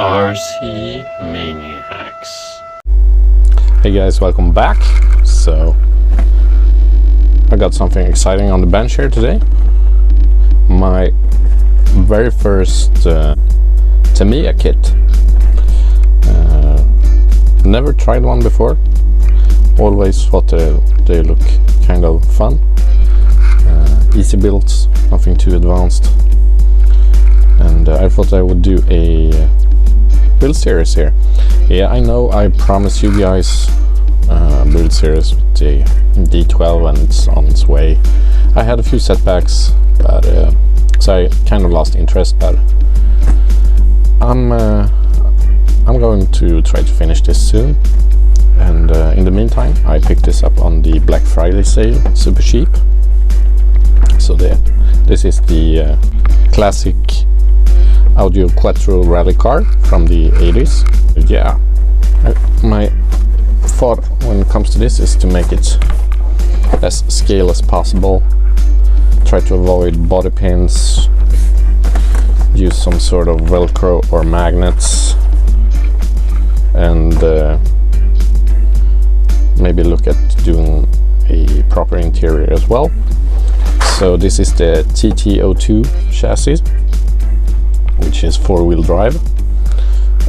RC Maniacs. Hey guys, welcome back. So I got something exciting on the bench here today. My very first Tamiya kit. Never tried one before. Always thought they look kind of fun. Easy builds, nothing too advanced. And I thought I would do a build series here. Yeah, I know I promised you guys build series with the D12 and it's on its way. I had a few setbacks, but so I kind of lost interest, but I'm going to try to finish this soon. And in the meantime, I picked this up on the Black Friday sale, super cheap. So this is the classic Audi Quattro Rally car from the 80s. Yeah, my thought when it comes to this is to make it as scale as possible. Try to avoid body pins. Use some sort of Velcro or magnets. And maybe look at doing a proper interior as well. So this is the TT02 chassis, which is 4-wheel drive,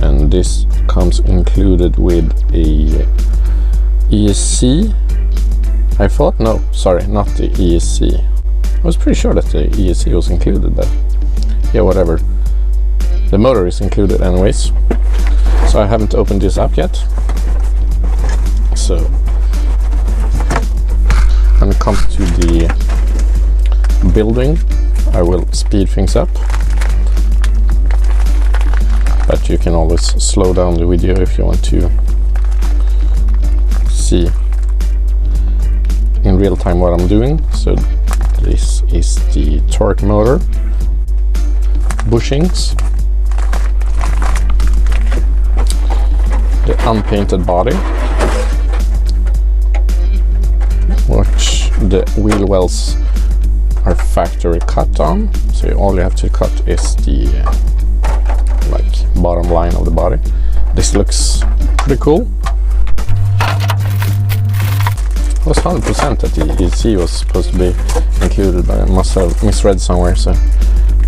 and this comes included with a ESC. I thought, no, sorry, not the ESC. I was pretty sure that the ESC was included, but yeah, whatever. The motor is included anyways. So I haven't opened this up yet. So when it comes to the building, I will speed things up. But you can always slow down the video if you want to see in real time what I'm doing. So this is the torque motor, bushings, the unpainted body, which the wheel wells are factory cut on. So all you have to cut is the bottom line of the body. This looks pretty cool. I was 100% that the ESC was supposed to be included, but I must have misread somewhere, so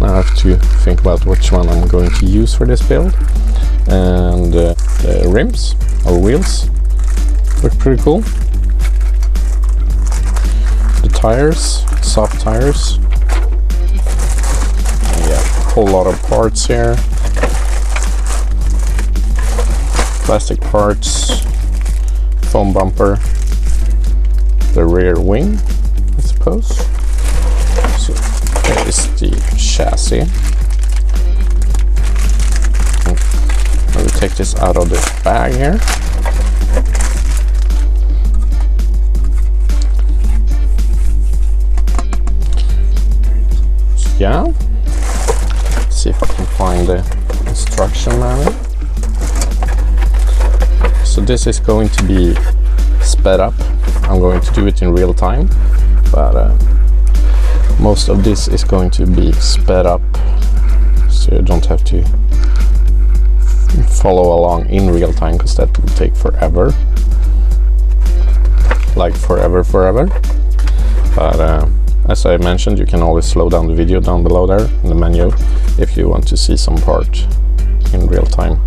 now I have to think about which one I'm going to use for this build. And the rims or wheels look pretty cool. The tires, soft tires. Yeah, a whole lot of parts here. Plastic parts, foam bumper, the rear wing, I suppose. So there is the chassis. I will take this out of the bag here. So yeah, let's see if I can find the instruction manual. So this is going to be sped up. I'm going to do it in real time, but most of this is going to be sped up, so you don't have to follow along in real time, because that will take forever, like forever. But as I mentioned, you can always slow down the video down below there in the menu if you want to see some part in real time.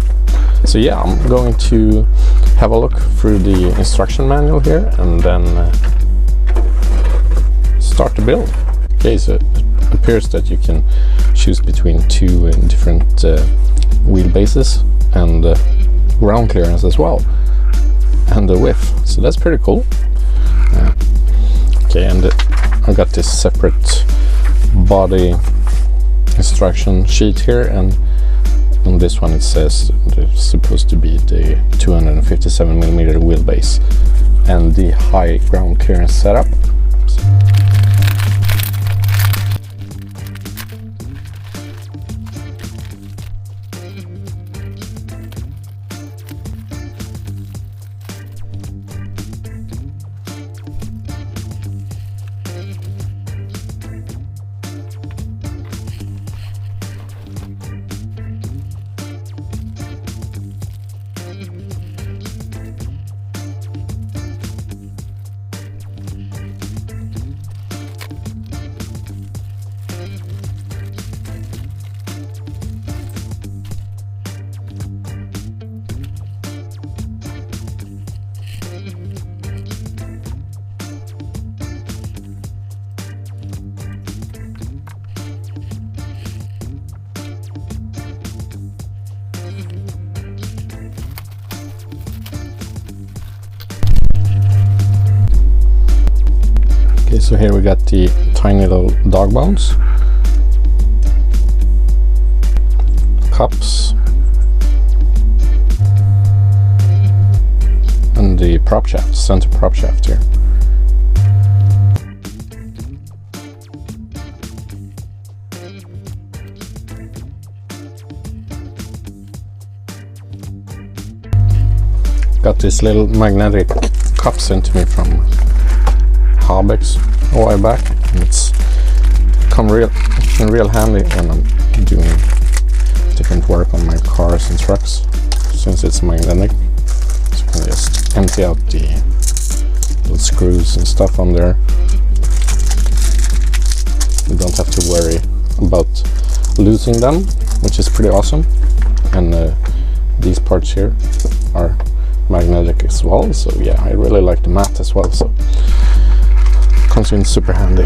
So yeah, I'm going to have a look through the instruction manual here and then start the build. Okay, so it appears that you can choose between two different wheelbases and ground clearance as well, and the width. So that's pretty cool. Okay, and I got this separate body instruction sheet here, and on this one it says there's supposed to be the 257mm wheelbase and the high ground clearance setup. Okay, so here we got the tiny little dog bones, cups, and the prop shaft, center prop shaft here. Got this little magnetic cup sent to me from Habex a while back, and it's come in real handy when I'm doing different work on my cars and trucks, since it's magnetic. So you can just empty out the little screws and stuff on there. You don't have to worry about losing them, which is pretty awesome. And these parts here are magnetic as well, so yeah, I really like the mat as well, so comes in super handy.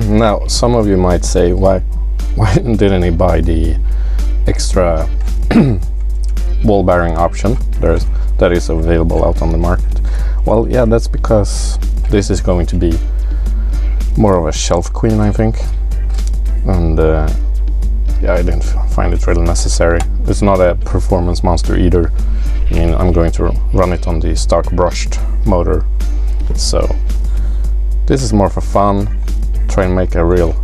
Now, some of you might say, why didn't he buy the extra ball bearing option that is available out on the market? Well, yeah, that's because this is going to be more of a shelf queen, I think, and yeah, I didn't find it really necessary. It's not a performance monster either. I mean, I'm going to run it on the stock brushed motor, so this is more for fun. Try and make a real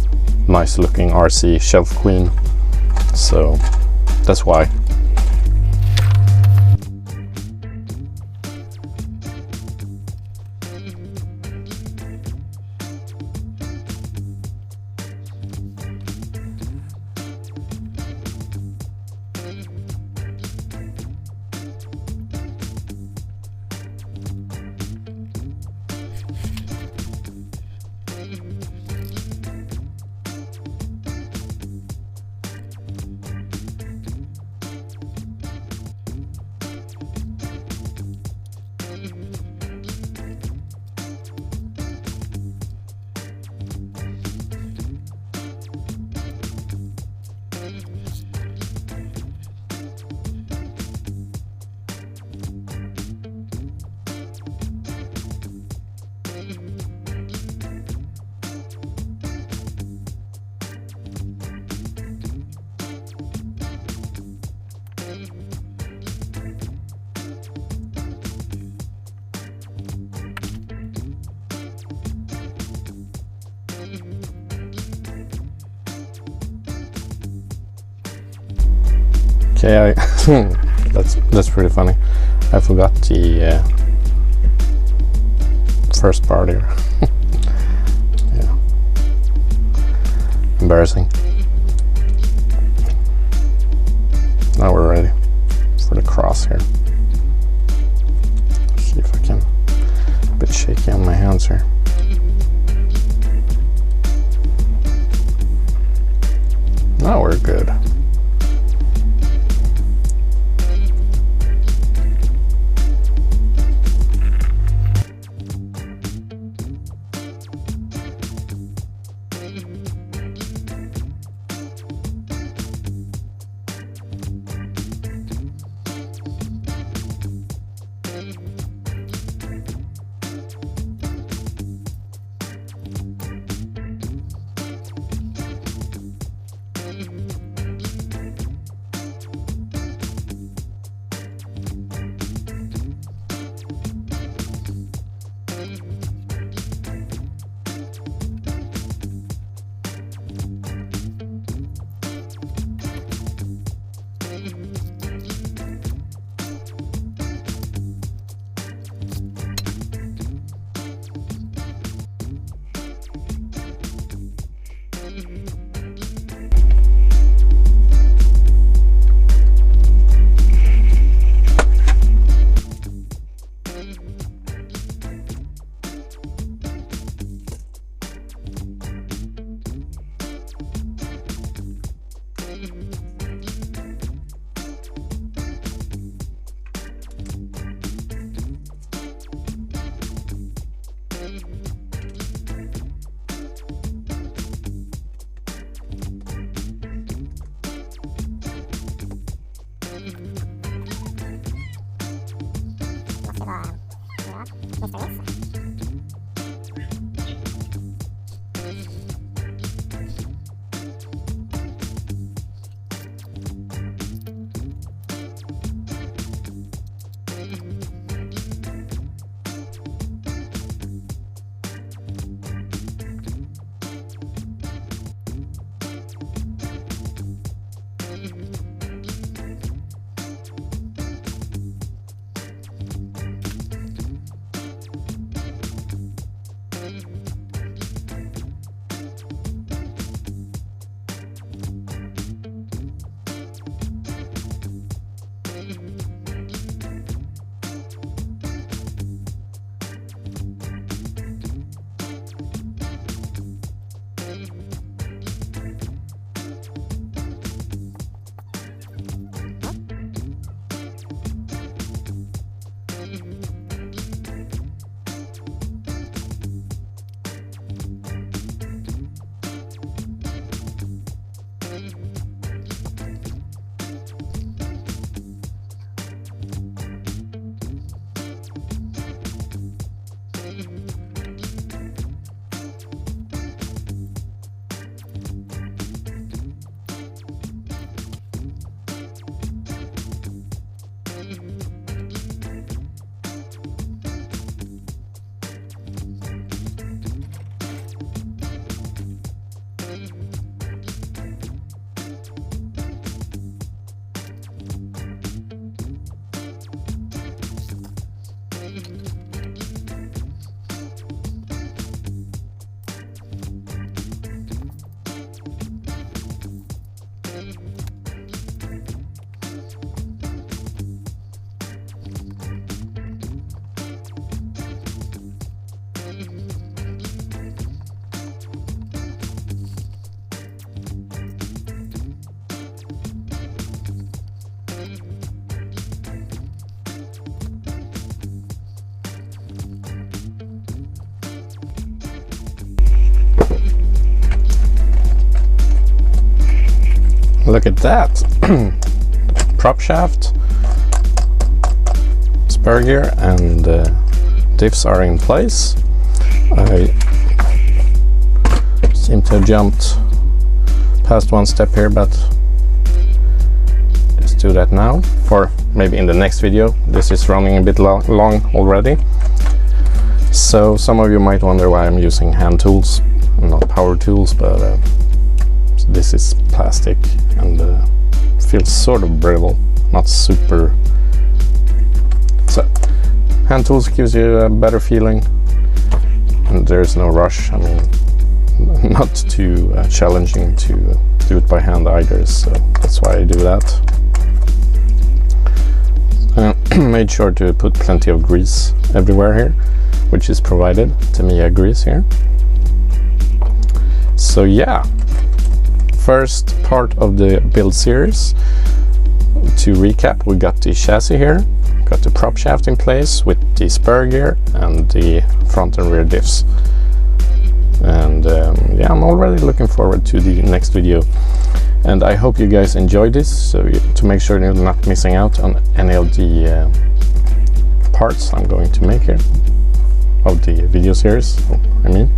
nice looking RC shelf queen, so that's why. Okay, that's pretty funny. I forgot the first part here. Yeah, embarrassing. Now we're ready for the cross here. See if I can, a bit shaky on my hands here. Now we're good. Look at that! Prop shaft, spur gear and diffs are in place. I seem to have jumped past one step here, but let's do that now, for maybe in the next video. This is running a bit long already. So some of you might wonder why I'm using hand tools and not power tools, but this is plastic and feels sort of brittle, not super. So hand tools gives you a better feeling, and there's no rush. I mean, not too challenging to do it by hand either, so that's why I do that. made sure to put plenty of grease everywhere here, which is provided, Tamiya grease here. So yeah, first part of the build series. To recap, we got the chassis here, got the prop shaft in place with the spur gear and the front and rear diffs. And yeah, I'm already looking forward to the next video. And I hope you guys enjoyed this, so to make sure you're not missing out on any of the parts I'm going to make here, of the video series, I mean.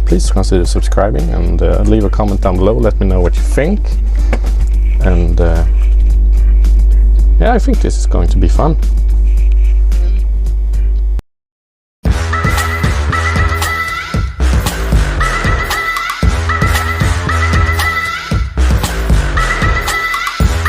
Please consider subscribing and leave a comment down below, let me know what you think. And yeah, I think this is going to be fun.